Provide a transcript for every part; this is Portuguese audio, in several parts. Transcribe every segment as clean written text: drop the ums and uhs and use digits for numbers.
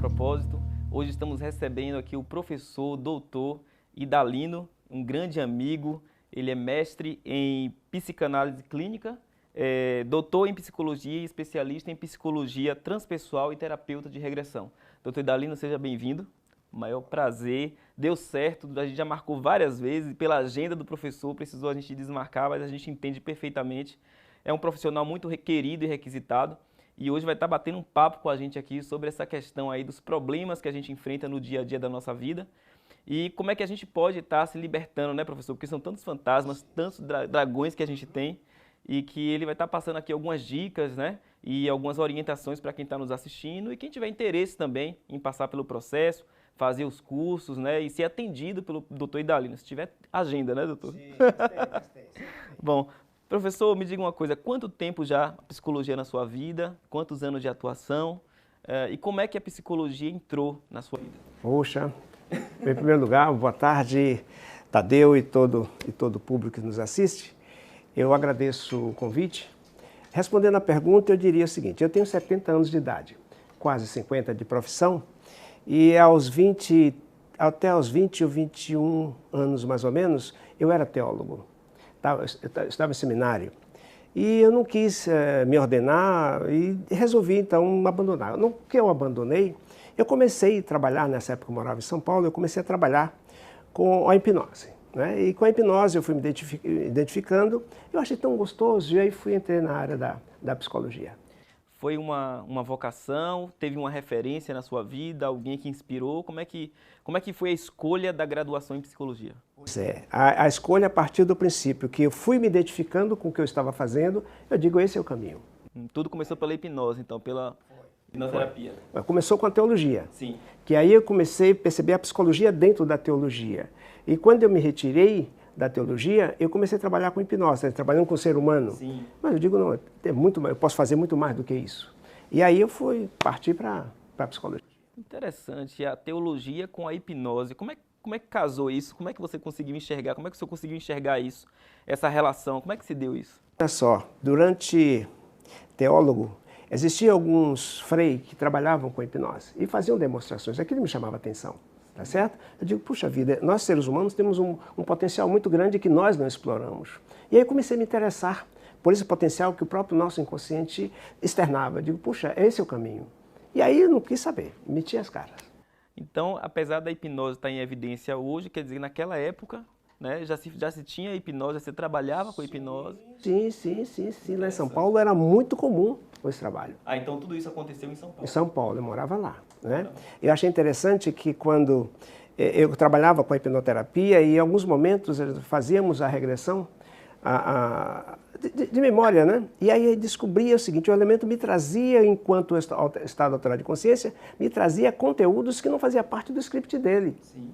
Propósito. Hoje estamos recebendo aqui o professor doutor Idalino, um grande amigo. Ele é mestre em psicanálise clínica, doutor em psicologia e especialista em psicologia transpessoal e terapeuta de regressão. Doutor Idalino, seja bem-vindo. Maior prazer. Deu certo, a gente já marcou várias vezes, pela agenda do professor, precisou a gente desmarcar, mas a gente entende perfeitamente. É um profissional muito querido e requisitado. E hoje vai estar batendo um papo com a gente aqui sobre essa questão aí dos problemas que a gente enfrenta no dia a dia da nossa vida e como é que a gente pode estar se libertando, né, professor? Porque são tantos fantasmas, tantos dragões que a gente tem e que ele vai estar passando aqui algumas dicas, né, e algumas orientações para quem está nos assistindo e quem tiver interesse também em passar pelo processo, fazer os cursos, né, e ser atendido pelo doutor Idalino, se tiver agenda, né, doutor? Sim, tem. Bom, professor, me diga uma coisa, quanto tempo já a psicologia na sua vida, quantos anos de atuação e como é que a psicologia entrou na sua vida? Poxa, em primeiro lugar, boa tarde, Tadeu e todo o público que nos assiste. Eu agradeço o convite. Respondendo à pergunta, eu diria o seguinte, eu tenho 70 anos de idade, quase 50 de profissão, e até aos 20 ou 21 anos mais ou menos, eu era teólogo. Eu estava em seminário e eu não quis me ordenar e resolvi então abandonar. No que eu abandonei, eu comecei a trabalhar, nessa época eu morava em São Paulo, eu comecei a trabalhar com a hipnose, né? E com a hipnose eu fui me identificando, eu achei tão gostoso e aí entrei na área da psicologia. Foi uma vocação, teve uma referência na sua vida, alguém que inspirou? Como é que foi a escolha da graduação em psicologia? Pois é, a escolha a partir do princípio que eu fui me identificando com o que eu estava fazendo, eu digo, esse é o caminho. Tudo começou pela hipnose, então, pela hipnoterapia. Começou com a teologia. Sim. Que aí eu comecei a perceber a psicologia dentro da teologia. E quando eu me retirei da teologia, eu comecei a trabalhar com hipnose, trabalhando com o ser humano. Sim. Mas eu digo, não, eu posso fazer muito mais do que isso. E aí eu fui partir para a psicologia. Interessante, a teologia com a hipnose. Como é que casou isso? Como é que você conseguiu enxergar? Como é que o senhor conseguiu enxergar isso? Essa relação, como é que se deu isso? Olha só, durante teólogo, existiam alguns freis que trabalhavam com hipnose e faziam demonstrações. Aquilo me chamava a atenção. Tá certo? Eu digo, puxa vida, nós seres humanos temos um potencial muito grande que nós não exploramos. E aí eu comecei a me interessar por esse potencial que o próprio nosso inconsciente externava. Eu digo, puxa, esse é o caminho. E aí eu não quis saber, meti as caras. Então, apesar da hipnose estar em evidência hoje, quer dizer, naquela época, né, já se tinha hipnose, você trabalhava com hipnose? Sim. Lá em São Paulo era muito comum esse trabalho. Ah, então tudo isso aconteceu em São Paulo? Em São Paulo, eu morava lá. Né? Eu achei interessante que quando eu trabalhava com a hipnoterapia e em alguns momentos fazíamos a regressão de memória, né? E aí eu descobria o seguinte, o elemento me trazia, enquanto estado alterado de consciência, me trazia conteúdos que não faziam parte do script dele. Sim.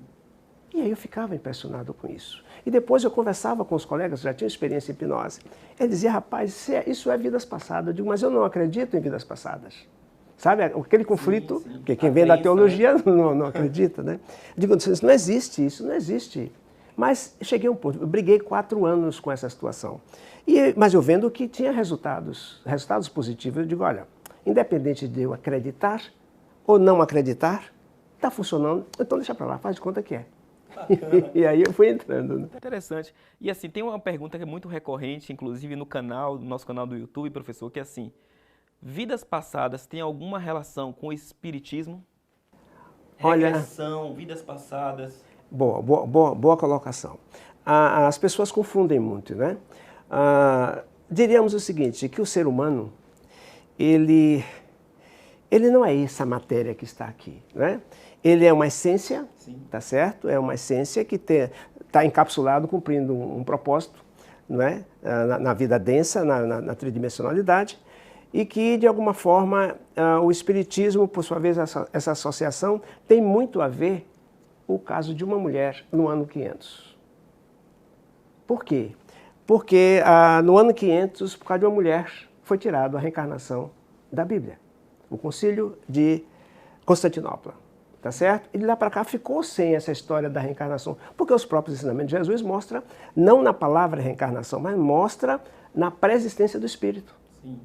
E aí eu ficava impressionado com isso. E depois eu conversava com os colegas que já tinham experiência em hipnose. Ele dizia, rapaz, isso é vidas passadas. Eu digo, mas eu não acredito em vidas passadas. Sabe, aquele conflito, sim. Porque quem vem da teologia não acredita, né? Eu digo, isso não existe. Mas eu cheguei a um ponto, eu briguei 4 anos com essa situação. Mas eu vendo que tinha resultados positivos. Eu digo, olha, independente de eu acreditar ou não acreditar, está funcionando, então deixa para lá, faz de conta que é. E aí eu fui entrando. Né? Interessante. E assim, tem uma pergunta que é muito recorrente, inclusive no nosso canal do YouTube, professor, que é assim, vidas passadas têm alguma relação com o espiritismo? Regressão, vidas passadas. Boa colocação. As pessoas confundem muito, né? Diríamos o seguinte, que o ser humano, ele não é essa matéria que está aqui, né? Ele é uma essência, tá certo? É uma essência que está encapsulado, cumprindo um propósito, não é? Na vida densa, na tridimensionalidade, e que, de alguma forma, o espiritismo, por sua vez, essa associação, tem muito a ver com o caso de uma mulher no ano 500. Por quê? Porque no ano 500, por causa de uma mulher, foi tirada a reencarnação da Bíblia. O Concílio de Constantinopla. Tá certo? E de lá para cá ficou sem essa história da reencarnação, porque os próprios ensinamentos de Jesus mostram, não na palavra reencarnação, mas mostra na pré-existência do Espírito. Sim.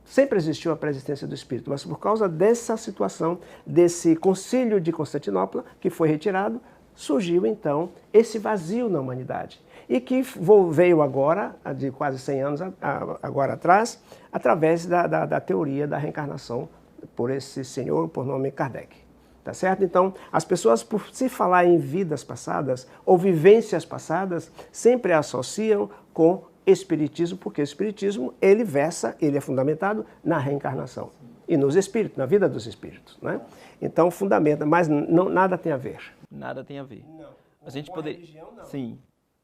Sempre existiu a preexistência do Espírito, mas por causa dessa situação, desse concílio de Constantinopla, que foi retirado, surgiu então esse vazio na humanidade. E que veio agora, de quase 100 anos agora atrás, através da teoria da reencarnação por esse senhor, por nome Kardec. Tá certo? Então, as pessoas, por se falar em vidas passadas ou vivências passadas, sempre associam com Espiritismo, porque o Espiritismo, ele é fundamentado na reencarnação e nos espíritos, na vida dos espíritos, né? Então, fundamenta, mas nada tem a ver. Nada tem a ver. Não. A gente Com a religião, não. Sim.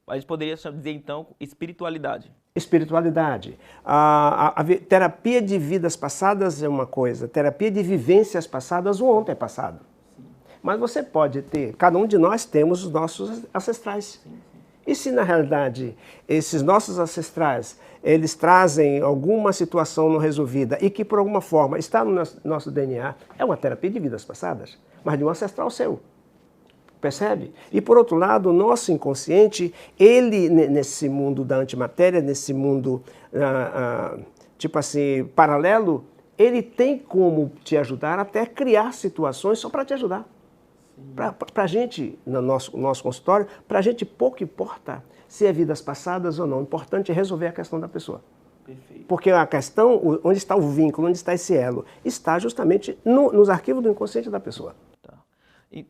A gente poderia dizer, então, espiritualidade. Espiritualidade. A terapia de vidas passadas é uma coisa, terapia de vivências passadas, o ontem é passado. Sim. Mas você pode ter, cada um de nós temos os nossos ancestrais. Sim. E se na realidade esses nossos ancestrais, eles trazem alguma situação não resolvida e que por alguma forma está no nosso DNA, é uma terapia de vidas passadas, mas de um ancestral seu. Percebe? E por outro lado, o nosso inconsciente, ele nesse mundo da antimatéria, nesse mundo, tipo assim, paralelo, ele tem como te ajudar até criar situações só para te ajudar. Para a gente, no nosso consultório, para a gente pouco importa se é vidas passadas ou não. O importante é resolver a questão da pessoa. Perfeito. Porque a questão, onde está o vínculo, onde está esse elo, está justamente nos arquivos do inconsciente da pessoa. Tá. E,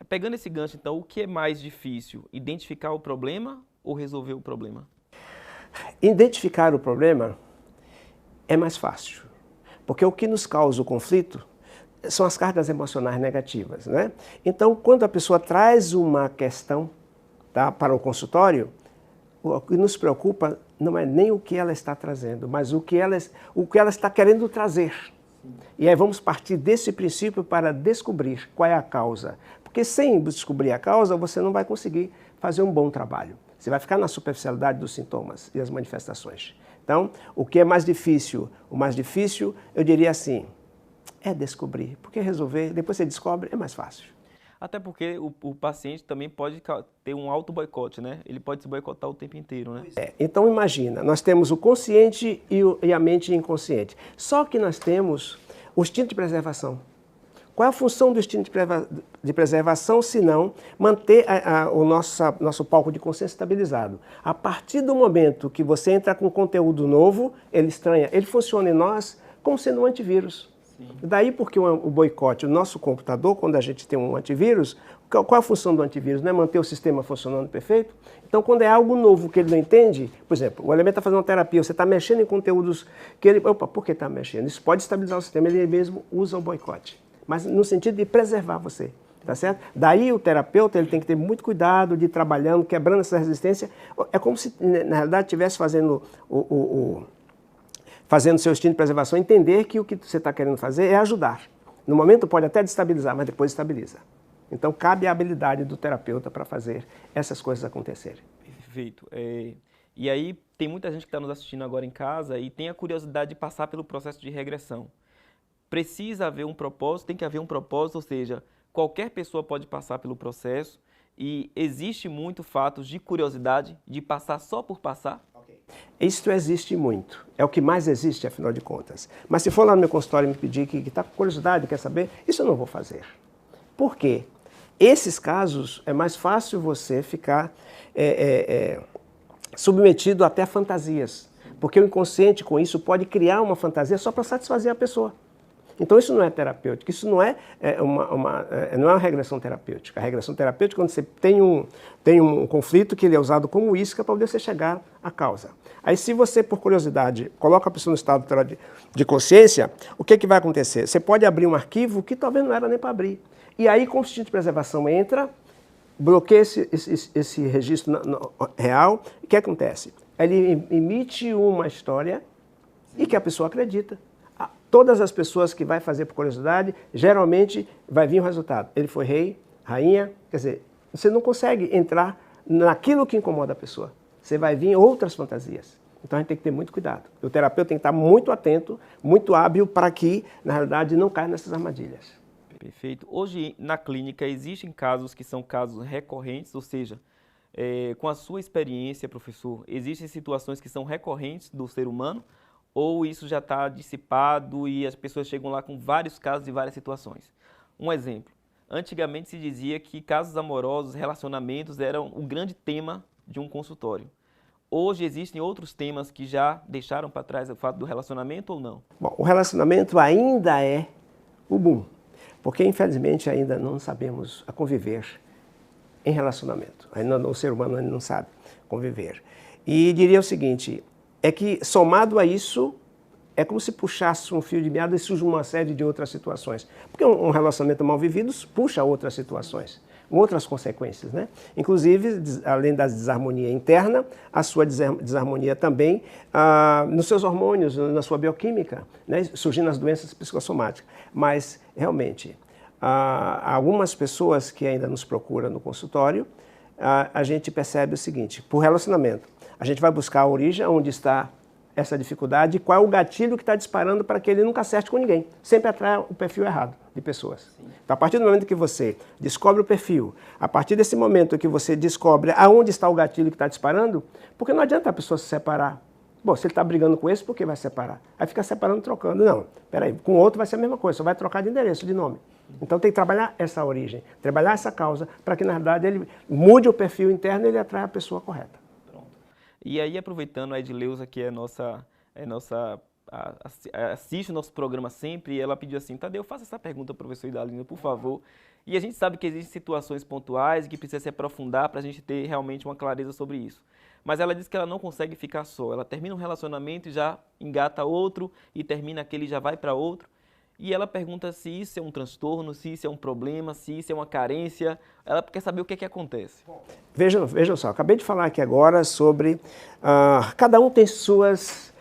pegando esse gancho, então, o que é mais difícil? Identificar o problema ou resolver o problema? Identificar o problema é mais fácil. Porque o que nos causa o conflito são as cargas emocionais negativas, né? Então, quando a pessoa traz uma questão, tá, para o consultório, o que nos preocupa não é nem o que ela está trazendo, mas o que ela está querendo trazer. Sim. E aí vamos partir desse princípio para descobrir qual é a causa. Porque sem descobrir a causa, você não vai conseguir fazer um bom trabalho. Você vai ficar na superficialidade dos sintomas e das manifestações. Então, o que é mais difícil? O mais difícil, eu diria assim, é descobrir, porque resolver, depois você descobre, é mais fácil. Até porque o paciente também pode ter um auto-boicote, né? Ele pode se boicotar o tempo inteiro, né? Então imagina, nós temos o consciente e a mente inconsciente. Só que nós temos o instinto de preservação. Qual é a função do instinto de preservação, se não manter o nosso palco de consciência estabilizado? A partir do momento que você entra com conteúdo novo, ele estranha, ele funciona em nós como sendo um antivírus. Sim. Daí porque o boicote, o nosso computador, quando a gente tem um antivírus, qual é a função do antivírus? Não é manter o sistema funcionando perfeito? Então, quando é algo novo que ele não entende, por exemplo, o elemento está fazendo uma terapia, você está mexendo em conteúdos que ele... Opa, por que está mexendo? Isso pode estabilizar o sistema, ele mesmo usa o boicote. Mas no sentido de preservar você, tá certo? Daí o terapeuta ele tem que ter muito cuidado de ir trabalhando, quebrando essa resistência. É como se, na realidade, estivesse fazendo fazendo seu instinto de preservação, entender que o que você está querendo fazer é ajudar. No momento pode até destabilizar, mas depois estabiliza. Então cabe a habilidade do terapeuta para fazer essas coisas acontecerem. Perfeito. E aí tem muita gente que está nos assistindo agora em casa e tem a curiosidade de passar pelo processo de regressão. Precisa haver um propósito, tem que haver um propósito, ou seja, qualquer pessoa pode passar pelo processo e existe muito fatos de curiosidade, de passar só por passar? Isto existe muito, é o que mais existe, afinal de contas. Mas se for lá no meu consultório e me pedir que está com curiosidade, quer saber, isso eu não vou fazer. Por quê? Esses casos é mais fácil você ficar submetido até a fantasias, porque o inconsciente com isso pode criar uma fantasia só para satisfazer a pessoa. Então isso não é terapêutico, isso não é uma regressão terapêutica. A regressão terapêutica é quando você tem um conflito que ele é usado como isca para poder você chegar à causa. Aí se você, por curiosidade, coloca a pessoa no estado de consciência, o que vai acontecer? Você pode abrir um arquivo que talvez não era nem para abrir. E aí, como o instinto de preservação entra, bloqueia esse registro real, o que acontece? Ele emite uma história e que a pessoa acredita. Todas as pessoas que vai fazer por curiosidade, geralmente vai vir o resultado. Ele foi rei, rainha, quer dizer, você não consegue entrar naquilo que incomoda a pessoa. Você vai vir outras fantasias. Então a gente tem que ter muito cuidado. O terapeuta tem que estar muito atento, muito hábil para que, na realidade, não caia nessas armadilhas. Perfeito. Hoje, na clínica, existem casos que são casos recorrentes, ou seja, com a sua experiência, professor, existem situações que são recorrentes do ser humano ou isso já está dissipado e as pessoas chegam lá com vários casos e várias situações? Um exemplo, antigamente se dizia que casos amorosos, relacionamentos eram o grande tema de um consultório. Hoje existem outros temas que já deixaram para trás o fato do relacionamento ou não? Bom, o relacionamento ainda é o boom, porque infelizmente ainda não sabemos conviver em relacionamento. Ainda o ser humano ainda não sabe conviver. E diria o seguinte, é que somado a isso, é como se puxasse um fio de meada e surge uma série de outras situações. Porque um relacionamento mal vivido puxa outras situações, outras consequências, né? Inclusive, além da desarmonia interna, a sua desarmonia também nos seus hormônios, na sua bioquímica, né? Surgindo as doenças psicossomáticas. Mas, realmente, algumas pessoas que ainda nos procuram no consultório, a gente percebe o seguinte, por relacionamento, a gente vai buscar a origem, onde está essa dificuldade, e qual é o gatilho que está disparando para que ele nunca acerte com ninguém. Sempre atrai o perfil errado de pessoas. Então, a partir do momento que você descobre o perfil, a partir desse momento que você descobre aonde está o gatilho que está disparando, porque não adianta a pessoa se separar. Bom, se ele está brigando com esse, por que vai separar? Aí fica separando, trocando. Não, peraí, com o outro vai ser a mesma coisa, só vai trocar de endereço, de nome. Então tem que trabalhar essa origem, trabalhar essa causa, para que na verdade ele mude o perfil interno e ele atraia a pessoa correta. E aí, aproveitando a Edileuza, que assiste o nosso programa sempre, e ela pediu assim, Tadeu, faça essa pergunta ao professor Idalino, por favor. E a gente sabe que existem situações pontuais e que precisa se aprofundar para a gente ter realmente uma clareza sobre isso. Mas ela disse que ela não consegue ficar só. Ela termina um relacionamento e já engata outro, e termina aquele e já vai para outro. E ela pergunta se isso é um transtorno, se isso é um problema, se isso é uma carência. Ela quer saber o que é que acontece. Vejam só, acabei de falar aqui agora sobre... cada um tem suas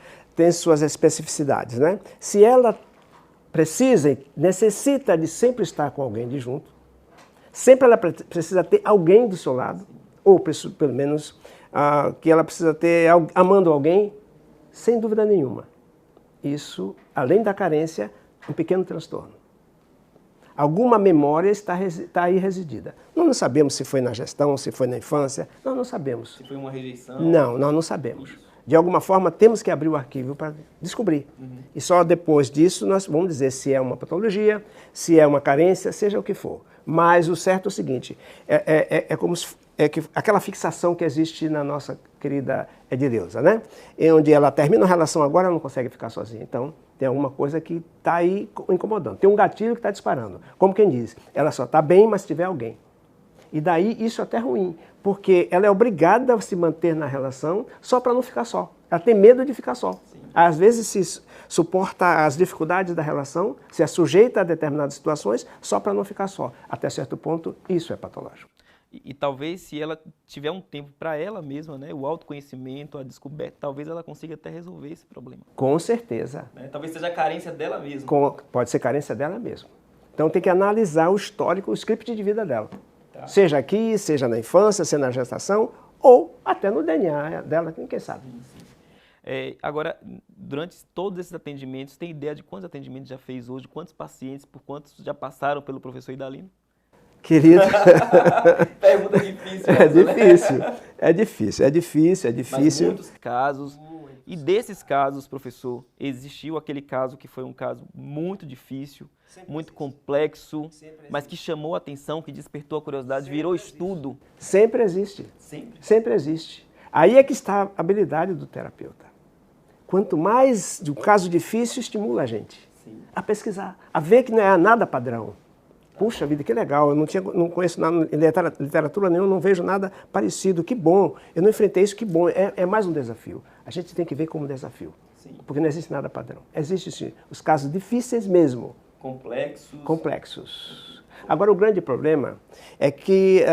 especificidades, né? Se ela precisa, necessita de sempre estar com alguém de junto, sempre ela precisa ter alguém do seu lado, ou pelo menos que ela precisa ter amando alguém, sem dúvida nenhuma. Isso, além da carência, um pequeno transtorno. Alguma memória está aí residida. Nós não sabemos se foi na gestão, se foi na infância, nós não sabemos. Se foi uma rejeição? Não, nós não sabemos. De alguma forma, temos que abrir o arquivo para descobrir. E só depois disso nós vamos dizer se é uma patologia, se é uma carência, seja o que for. Mas o certo é o seguinte, aquela fixação que existe na nossa querida Edileuza, né? Onde ela termina a relação agora, ela não consegue ficar sozinha. Então, tem alguma coisa que está aí incomodando. Tem um gatilho que está disparando. Como quem diz, ela só está bem, mas se tiver alguém. E daí isso é até ruim, porque ela é obrigada a se manter na relação só para não ficar só. Ela tem medo de ficar só. Sim. Às vezes se suporta as dificuldades da relação, se sujeita a determinadas situações só para não ficar só. Até certo ponto, isso é patológico. E talvez se ela tiver um tempo para ela mesma, né, o autoconhecimento, a descoberta, talvez ela consiga até resolver esse problema. Com certeza. Talvez seja a carência dela mesma. Pode ser carência dela mesma. Então tem que analisar o histórico, o script de vida dela. Tá. Seja aqui, seja na infância, seja na gestação, ou até no DNA dela, quem sabe. Agora, durante todos esses atendimentos, tem ideia de quantos atendimentos já fez hoje, quantos pacientes, por quantos já passaram pelo professor Idalino? Querido, pergunta difícil. É difícil. Mas muitos casos. E desses casos, professor, existiu aquele caso que foi um caso muito difícil, muito complexo, mas que chamou a atenção, que despertou a curiosidade, virou estudo. Sempre existe. Sempre existe. Aí é que está a habilidade do terapeuta. Quanto mais de um caso difícil, estimula a gente a pesquisar, a ver que não é nada padrão. Puxa vida, que legal, eu não conheço nada em literatura nenhuma, não vejo nada parecido, que bom, eu não enfrentei isso, que bom, é mais um desafio. A gente tem que ver como desafio, porque não existe nada padrão. Existem sim, os casos difíceis mesmo. Complexos. Agora, o grande problema é que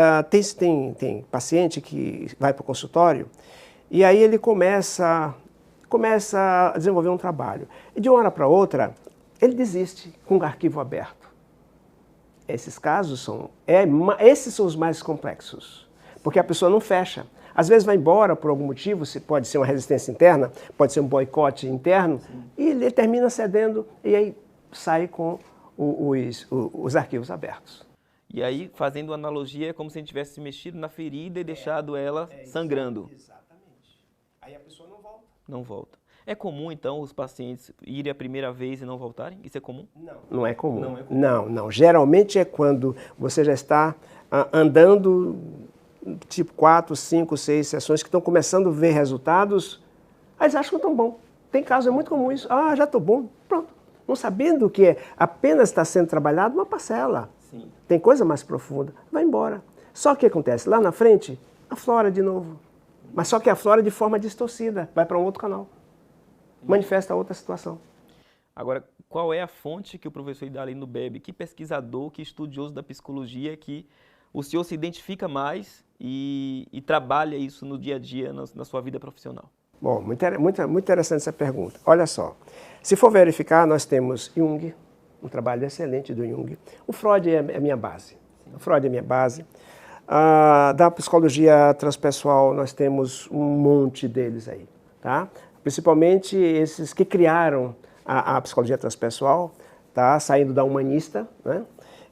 tem paciente que vai para o consultório e aí ele começa a desenvolver um trabalho. E de uma hora para outra, ele desiste com o arquivo aberto. Esses casos esses são os mais complexos, porque a pessoa não fecha. Às vezes vai embora por algum motivo, pode ser uma resistência interna, pode ser um boicote interno, e ele termina cedendo e aí sai com os arquivos abertos. E aí, fazendo analogia, é como se a gente tivesse mexido na ferida e deixado ela sangrando. Exatamente. Aí a pessoa não volta. Não volta. É comum, então, os pacientes irem a primeira vez e não voltarem? Isso é comum? Não. Não é comum. Não é comum. Não. Geralmente é quando você já está andando, tipo 4, 5, 6 sessões, que estão começando a ver resultados, aí eles acham que estão bom. Tem casos, é muito comum isso. Ah, já estou bom, pronto. Não sabendo que apenas está sendo trabalhado uma parcela. Sim. Tem coisa mais profunda, vai embora. Só que o que acontece? Lá na frente, aflora de novo. Mas só que aflora de forma distorcida, vai para um outro canal. Manifesta outra situação. Agora, qual é a fonte que o professor Idalino bebe? Que pesquisador, que estudioso da psicologia que o senhor se identifica mais e trabalha isso no dia a dia, na sua vida profissional? Bom, muito interessante essa pergunta. Olha só, se for verificar, nós temos Jung, um trabalho excelente do Jung. O Freud é a minha base. O Freud é a minha base. Da psicologia transpessoal, nós temos um monte deles aí, tá? Principalmente esses que criaram a psicologia transpessoal, tá? Saindo da humanista, né?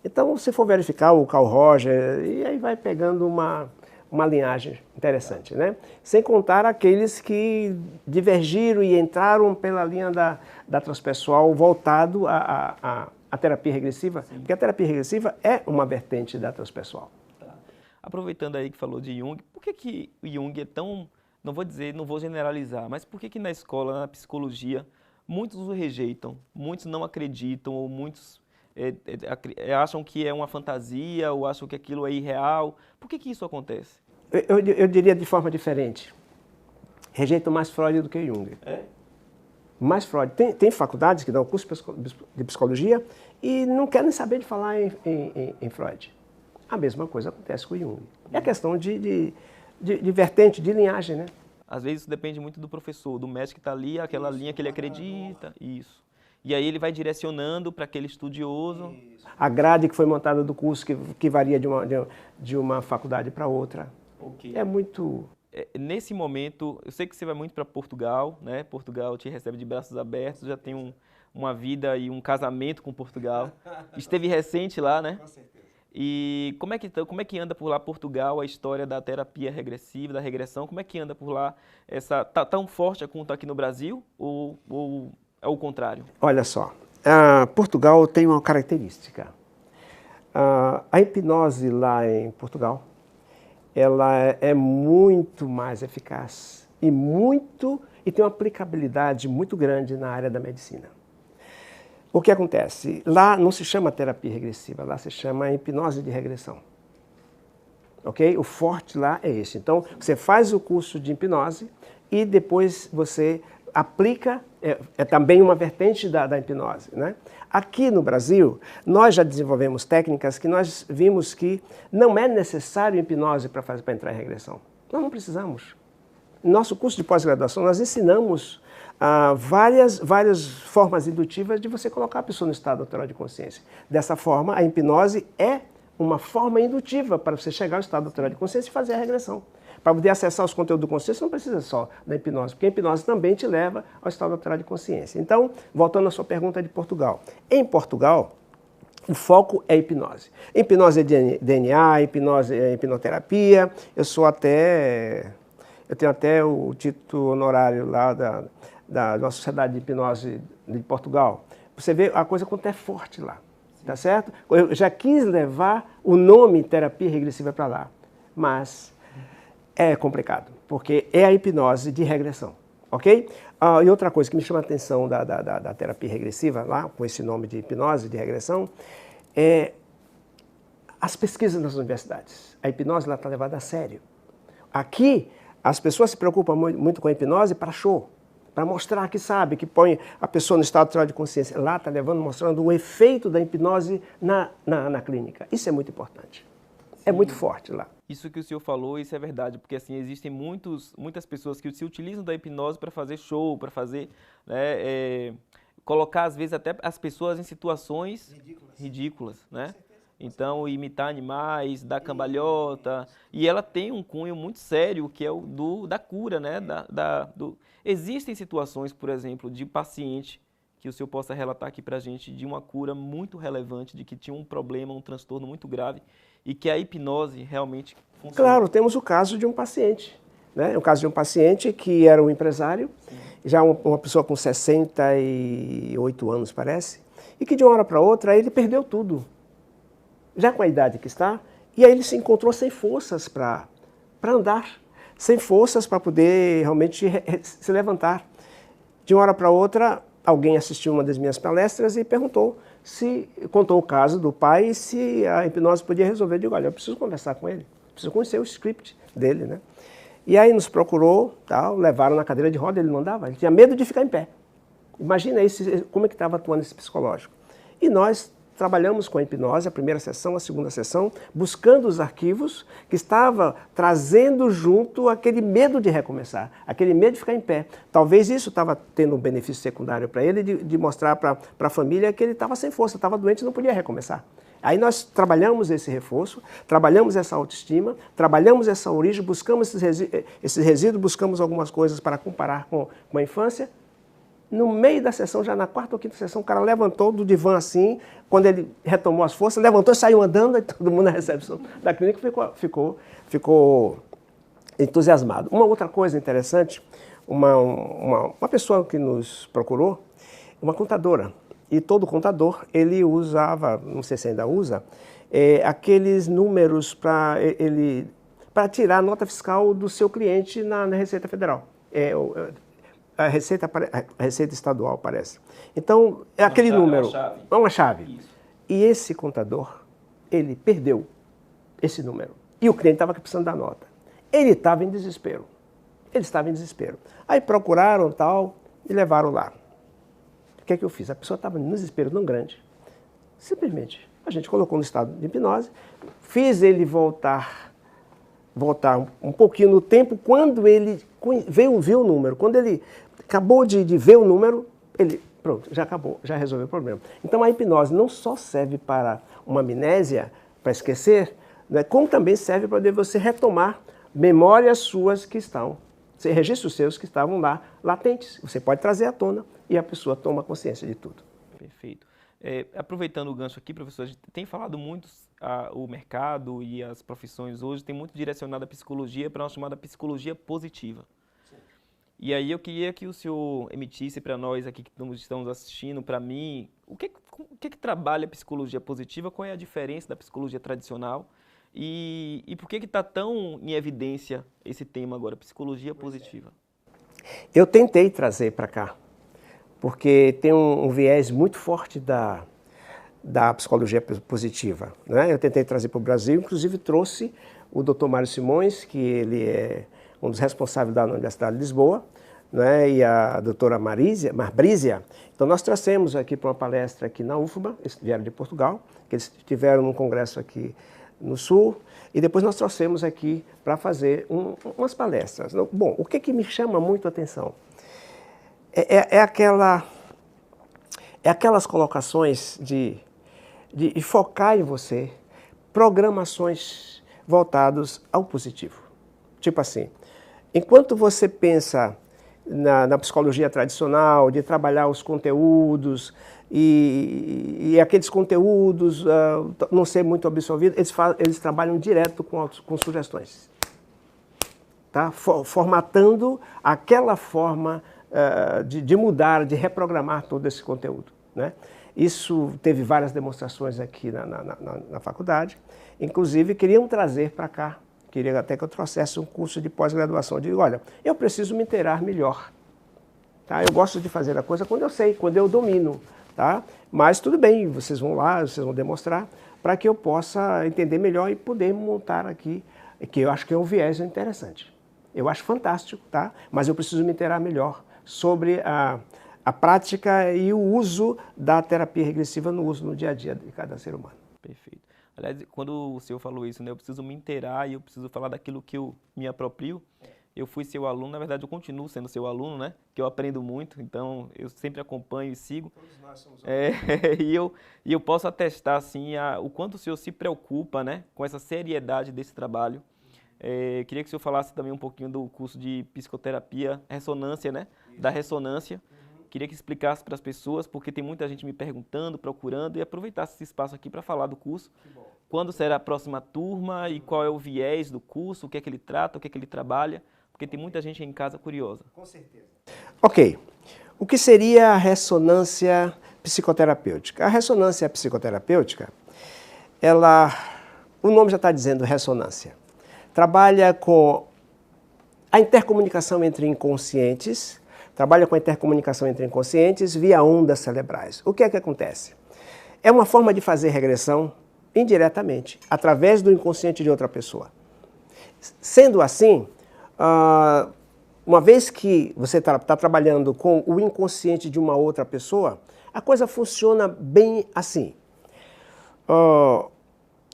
Então, se for verificar o Carl Roger, e aí vai pegando uma linhagem interessante, né? Sem contar aqueles que divergiram e entraram pela linha da transpessoal voltado à terapia regressiva, sim, porque a terapia regressiva é uma vertente da transpessoal. Aproveitando aí que falou de Jung, por que o Jung é tão, não vou generalizar, mas por que na escola, na psicologia, muitos o rejeitam, muitos não acreditam, ou muitos acham que é uma fantasia, ou acham que aquilo é irreal? Por que isso acontece? Eu diria de forma diferente. Rejeitam mais Freud do que Jung. É? Mais Freud. Tem faculdades que dão curso de psicologia e não querem saber de falar em Freud. A mesma coisa acontece com o Jung. É questão de vertente, de linhagem, né? Às vezes isso depende muito do professor, do mestre que está ali, aquela linha que ele acredita, isso. E aí ele vai direcionando para aquele estudioso. A grade que foi montada do curso que varia de uma faculdade para outra. Okay. É muito... Nesse momento, eu sei que você vai muito para Portugal, né? Portugal te recebe de braços abertos, já tem uma vida e um casamento com Portugal. Esteve recente lá, né? Com certeza. E como é que anda por lá Portugal, a história da terapia regressiva, da regressão? Como é que anda por lá? Tá tão forte quanto aqui no Brasil ou é o contrário? Olha só, Portugal tem uma característica. A hipnose lá em Portugal, ela é muito mais eficaz e tem uma aplicabilidade muito grande na área da medicina. O que acontece? Lá não se chama terapia regressiva, lá se chama hipnose de regressão. Ok? O forte lá é esse. Então, você faz o curso de hipnose e depois você aplica, é também uma vertente da hipnose, né? Aqui no Brasil, nós já desenvolvemos técnicas que nós vimos que não é necessário hipnose para entrar em regressão. Nós não precisamos. No nosso curso de pós-graduação, nós ensinamos várias formas indutivas de você colocar a pessoa no estado natural de consciência. Dessa forma, a hipnose é uma forma indutiva para você chegar ao estado natural de consciência e fazer a regressão. Para poder acessar os conteúdos do consciência, não precisa só da hipnose, porque a hipnose também te leva ao estado natural de consciência. Então, voltando à sua pergunta de Portugal. Em Portugal, o foco é hipnose. Hipnose é DNA, hipnose é hipnoterapia. Eu tenho até o título honorário lá da Sociedade de Hipnose de Portugal. Você vê, a coisa quanto é forte lá, tá certo? Eu já quis levar o nome terapia regressiva para lá, mas é complicado, porque é a hipnose de regressão, ok? E outra coisa que me chama a atenção da terapia regressiva, lá com esse nome de hipnose de regressão, é as pesquisas nas universidades. A hipnose lá está levada a sério. Aqui, as pessoas se preocupam muito com a hipnose para show, para mostrar que sabe, que põe a pessoa no estado natural de consciência. Lá está mostrando o efeito da hipnose na clínica. Isso é muito importante. Sim. É muito forte lá. Isso que o senhor falou, isso é verdade, porque assim, existem muitas pessoas que se utilizam da hipnose para fazer show, para fazer, né, colocar às vezes até as pessoas em situações ridículas, né? Então, imitar animais, dar cambalhota, e ela tem um cunho muito sério, que é o da cura, né? Existem situações, por exemplo, de paciente, que o senhor possa relatar aqui pra gente, de uma cura muito relevante, de que tinha um problema, um transtorno muito grave, e que a hipnose realmente funciona. Claro, temos o caso de um paciente, né? O caso de um paciente que era um empresário, sim, já uma pessoa com 68 anos, parece, e que de uma hora para outra ele perdeu tudo, já com a idade que está, e aí ele se encontrou sem forças para andar, sem forças para poder realmente se levantar. De uma hora para outra, alguém assistiu uma das minhas palestras e contou o caso do pai e se a hipnose podia resolver. Eu digo, olha, eu preciso conversar com ele, preciso conhecer o script dele, né? E aí nos procurou, tal, levaram na cadeira de roda, ele não andava, ele tinha medo de ficar em pé. Imagina como é que estava atuando esse psicológico. E nós trabalhamos com a hipnose, a primeira sessão, a segunda sessão, buscando os arquivos que estava trazendo junto aquele medo de recomeçar, aquele medo de ficar em pé. Talvez isso estava tendo um benefício secundário para ele, de mostrar para a família que ele estava sem força, estava doente e não podia recomeçar. Aí nós trabalhamos esse reforço, trabalhamos essa autoestima, trabalhamos essa origem, buscamos esses resíduos, buscamos algumas coisas para comparar com a infância. No meio da sessão, já na quarta ou quinta sessão, o cara levantou do divã assim, quando ele retomou as forças, levantou e saiu andando, e todo mundo na recepção da clínica ficou entusiasmado. Uma outra coisa interessante, uma pessoa que nos procurou, uma contadora, e todo contador, ele usava, não sei se ainda usa, aqueles números para tirar a nota fiscal do seu cliente na Receita Federal. A Receita Estadual, parece. Então, é aquele número. É uma chave. Isso. E esse contador, ele perdeu esse número. E o cliente estava precisando da nota. Ele estava em desespero. Aí procuraram tal e levaram lá. O que é que eu fiz? A pessoa estava em desespero tão grande. Simplesmente, a gente colocou no estado de hipnose, fiz ele voltar um pouquinho no tempo, quando ele viu o número. Quando ele acabou de ver o número, ele, pronto, já acabou, já resolveu o problema. Então a hipnose não só serve para uma amnésia, para esquecer, né, como também serve para você retomar memórias suas que estão, registros seus que estavam lá latentes. Você pode trazer à tona e a pessoa toma consciência de tudo. Perfeito. Aproveitando o gancho aqui, professor, a gente tem falado muito, o mercado e as profissões hoje tem muito direcionado a psicologia para uma chamada psicologia positiva. Sim. E aí eu queria que o senhor emitisse para nós aqui que estamos assistindo, para mim, o que trabalha a psicologia positiva, qual é a diferença da psicologia tradicional e por que está tão em evidência esse tema agora, psicologia positiva? Eu tentei trazer para cá, porque tem um viés muito forte da psicologia positiva, né? Eu tentei trazer para o Brasil, inclusive trouxe o Dr. Mário Simões, que ele é um dos responsáveis da Universidade de Lisboa, né? E a doutora Marbrízia. Então nós trouxemos aqui para uma palestra aqui na UFBA, eles vieram de Portugal, que eles tiveram um congresso aqui no Sul, e depois nós trouxemos aqui para fazer umas palestras. Bom, o que me chama muito a atenção é aquelas colocações de focar em você programações voltadas ao positivo. Tipo assim, enquanto você pensa na psicologia tradicional, de trabalhar os conteúdos e aqueles conteúdos não ser muito absorvidos, eles trabalham direto com sugestões. Tá? Formatando aquela forma de mudar, de reprogramar todo esse conteúdo, né? Isso teve várias demonstrações aqui na faculdade. Inclusive, queriam trazer para cá, queria até que eu trouxesse um curso de pós-graduação. Eu digo, olha, eu preciso me inteirar melhor. Tá? Eu gosto de fazer a coisa quando eu sei, quando eu domino. Tá? Mas tudo bem, vocês vão lá, vocês vão demonstrar, para que eu possa entender melhor e poder montar aqui, que eu acho que é um viés interessante. Eu acho fantástico, tá? Mas eu preciso me inteirar melhor sobre a prática e o uso da terapia regressiva no dia a dia de cada ser humano. Perfeito. Aliás, quando o senhor falou isso, né, eu preciso me inteirar e eu preciso falar daquilo que eu me aproprio. Eu fui seu aluno, na verdade eu continuo sendo seu aluno, né? Que eu aprendo muito, então eu sempre acompanho e sigo. Todos nós somos e eu posso atestar assim, o quanto o senhor se preocupa, né, com essa seriedade desse trabalho. Queria que o senhor falasse também um pouquinho do curso de psicoterapia, ressonância, né? Isso. Da ressonância. Queria que explicasse para as pessoas, porque tem muita gente me perguntando, procurando, e aproveitasse esse espaço aqui para falar do curso. Quando será a próxima turma e qual é o viés do curso, o que é que ele trata, o que é que ele trabalha. Porque tem muita gente em casa curiosa. Com certeza. Ok. O que seria a ressonância psicoterapêutica? A ressonância psicoterapêutica, o nome já está dizendo ressonância. Trabalha com a intercomunicação entre inconscientes, via ondas cerebrais. O que é que acontece? É uma forma de fazer regressão indiretamente, através do inconsciente de outra pessoa. Sendo assim, uma vez que você está trabalhando com o inconsciente de uma outra pessoa, a coisa funciona bem assim.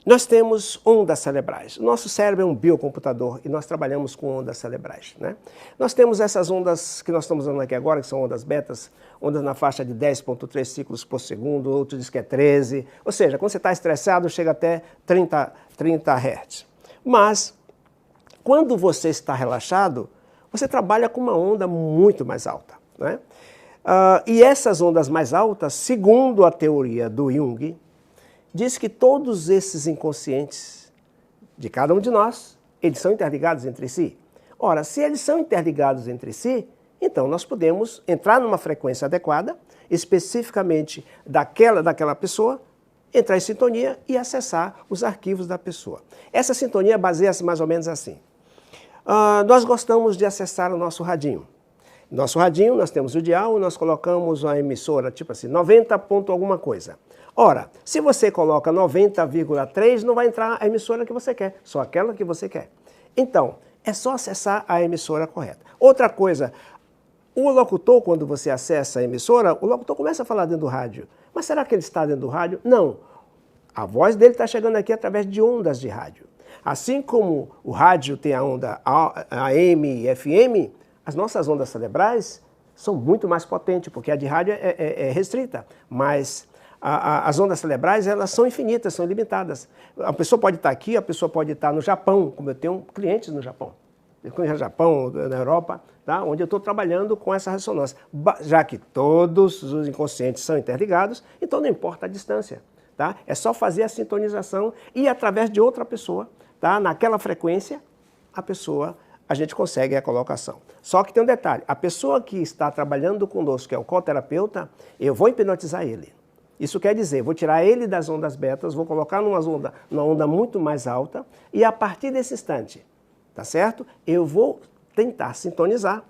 Nós temos ondas cerebrais. O nosso cérebro é um biocomputador e nós trabalhamos com ondas cerebrais, né? Nós temos essas ondas que nós estamos usando aqui agora, que são ondas betas, ondas na faixa de 10,3 ciclos por segundo, outro diz que é 13. Ou seja, quando você está estressado, chega até 30 Hz. Mas, quando você está relaxado, você trabalha com uma onda muito mais alta, né? E essas ondas mais altas, segundo a teoria do Jung, diz que todos esses inconscientes de cada um de nós, eles são interligados entre si. Ora, se eles são interligados entre si, então nós podemos entrar numa frequência adequada, especificamente daquela pessoa, entrar em sintonia e acessar os arquivos da pessoa. Essa sintonia baseia-se mais ou menos assim. Nós gostamos de acessar o nosso radinho. Nosso radinho, nós temos o dial, nós colocamos a emissora, tipo assim, 90 ponto alguma coisa. Ora, se você coloca 90,3, não vai entrar a emissora que você quer, só aquela que você quer. Então, é só acessar a emissora correta. Outra coisa, o locutor, quando você acessa a emissora, o locutor começa a falar dentro do rádio. Mas será que ele está dentro do rádio? Não. A voz dele está chegando aqui através de ondas de rádio. Assim como o rádio tem a onda AM e FM, as nossas ondas cerebrais são muito mais potentes, porque a de rádio é restrita, mas as ondas cerebrais, elas são infinitas, são ilimitadas. A pessoa pode estar aqui, a pessoa pode estar no Japão, como eu tenho clientes no Japão. Eu conheço no Japão, na Europa, tá? Onde eu estou trabalhando com essa ressonância. Já que todos os inconscientes são interligados, então não importa a distância. Tá? É só fazer a sintonização e através de outra pessoa, tá? Naquela frequência, a gente consegue a colocação. Só que tem um detalhe, a pessoa que está trabalhando conosco, que é o coterapeuta, eu vou hipnotizar ele. Isso quer dizer, vou tirar ele das ondas betas, vou colocar numa onda muito mais alta e a partir desse instante, tá certo? Eu vou tentar sintonizar,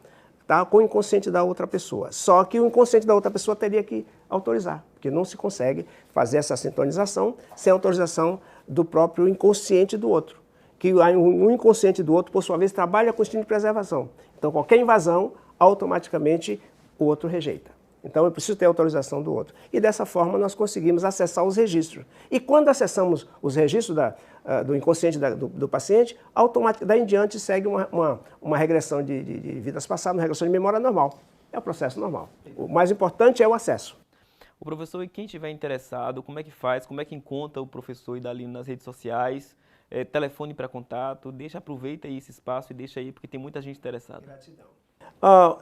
tá, com o inconsciente da outra pessoa. Só que o inconsciente da outra pessoa teria que autorizar, porque não se consegue fazer essa sintonização sem autorização do próprio inconsciente do outro. Que o inconsciente do outro, por sua vez, trabalha com o instinto de preservação. Então, qualquer invasão, automaticamente o outro rejeita. Então, eu preciso ter autorização do outro. E dessa forma, nós conseguimos acessar os registros. E quando acessamos os registros do inconsciente do paciente, automaticamente, daí em diante, segue uma regressão de vidas passadas, uma regressão de memória normal. É o processo normal. O mais importante é o acesso. O professor, e quem estiver interessado, como é que faz? Como é que encontra o professor Idalino nas redes sociais? Telefone para contato? Aproveita aí esse espaço e deixa aí, porque tem muita gente interessada. Gratidão.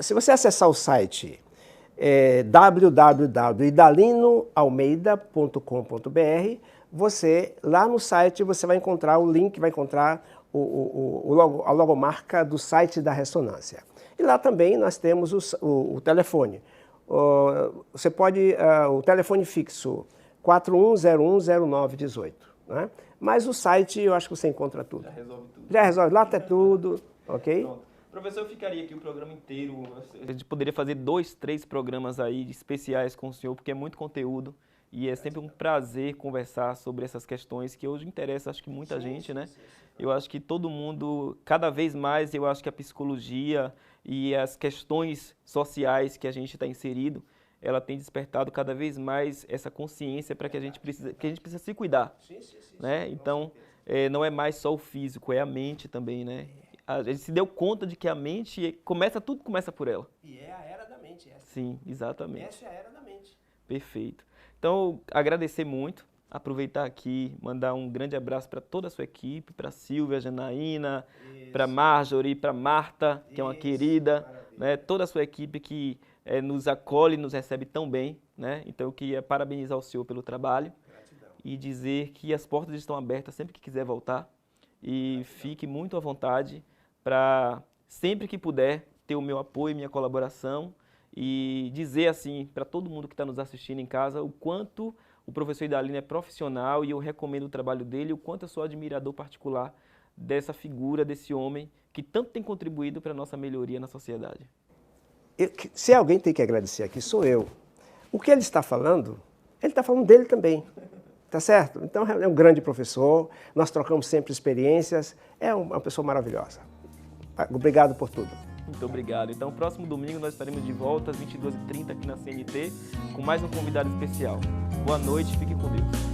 Se você acessar o site www.idalinoalmeida.com.br, lá no site você vai encontrar o link, vai encontrar a logomarca do site da ressonância. E lá também nós temos o telefone. Você pode, o telefone fixo 41010918, né? Mas o site eu acho que você encontra tudo. Já resolve tudo. Já resolve, lá tem tudo, ok? Pronto. Professor, eu ficaria aqui o programa inteiro. A gente poderia fazer 2, 3 programas aí especiais com o senhor, porque é muito conteúdo e é sempre um prazer conversar sobre essas questões que hoje interessam, acho que muita gente, né? Eu acho que todo mundo, cada vez mais, eu acho que a psicologia e as questões sociais que a gente está inserido, ela tem despertado cada vez mais essa consciência para que a gente precisa se cuidar, né? Então, não é mais só o físico, é a mente também, né? A gente se deu conta de que a mente tudo começa por ela. E é a era da mente essa. Sim, exatamente. Essa é a era da mente. Perfeito. Então, agradecer muito, aproveitar aqui, mandar um grande abraço para toda a sua equipe, para Silvia, Janaína, para Marjorie, para Marta, que é uma querida, né? Toda a sua equipe que nos acolhe, nos recebe tão bem, né? Então, eu queria parabenizar o senhor pelo trabalho. Gratidão. E dizer que as portas estão abertas sempre que quiser voltar e fique muito à vontade para sempre que puder, ter o meu apoio, minha colaboração e dizer assim para todo mundo que está nos assistindo em casa o quanto o professor Idalino é profissional e eu recomendo o trabalho dele, o quanto eu sou admirador particular dessa figura, desse homem que tanto tem contribuído para a nossa melhoria na sociedade. Se alguém tem que agradecer aqui, sou eu. O que ele está falando dele também. Tá certo? Então é um grande professor, nós trocamos sempre experiências, é uma pessoa maravilhosa. Obrigado por tudo. Muito obrigado. Então, próximo domingo nós estaremos de volta às 22h30 aqui na CNT com mais um convidado especial. Boa noite, fique com Deus.